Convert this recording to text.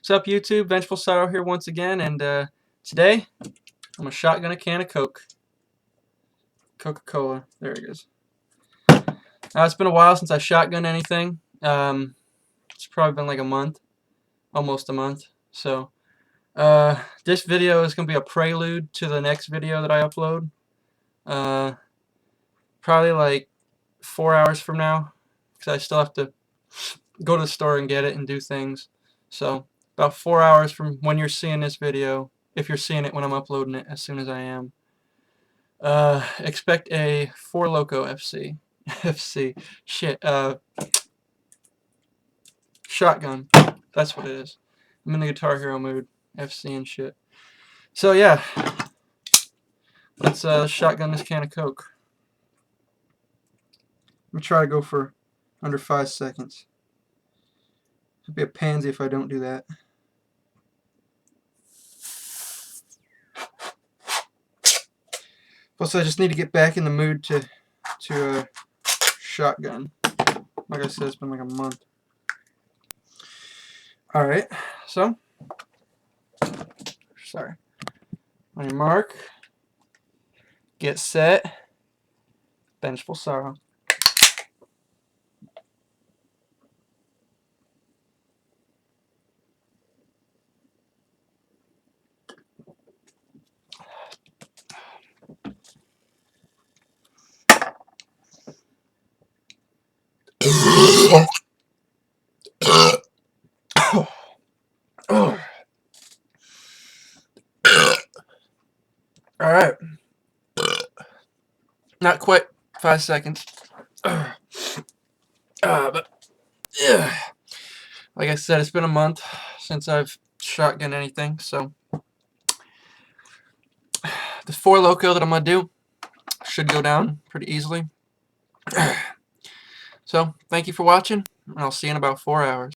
What's up, YouTube? Vengeful Sorrow here once again, and today I'm gonna shotgun a can of Coke. Coca Cola. There it is. Now it's been a while since I shotgunned anything. It's probably been like a month, almost a month. So this video is gonna be a prelude to the next video that I upload. Probably like 4 hours from now, because I still have to go to the store and get it and do things. So about 4 hours from when you're seeing this video, if you're seeing it when I'm uploading it, as soon as I am, expect a Four Loko shotgun. That's what it is. I'm in the Guitar Hero mood, FC and shit. So yeah, let's shotgun this can of Coke. I'm gonna try to go for under 5 seconds. I'd be a pansy if I don't do that. Plus, I just need to get back in the mood to shotgun. Like I said, it's been like a month. Alright, so, sorry. On your mark, get set, Vengeful Sorrow. Alright. Not quite 5 seconds. But yeah. Like I said, it's been a month since I've shotgunned anything, so the Four Loko that I'm gonna do should go down pretty easily. So, thank you for watching, and I'll see you in about 4 hours.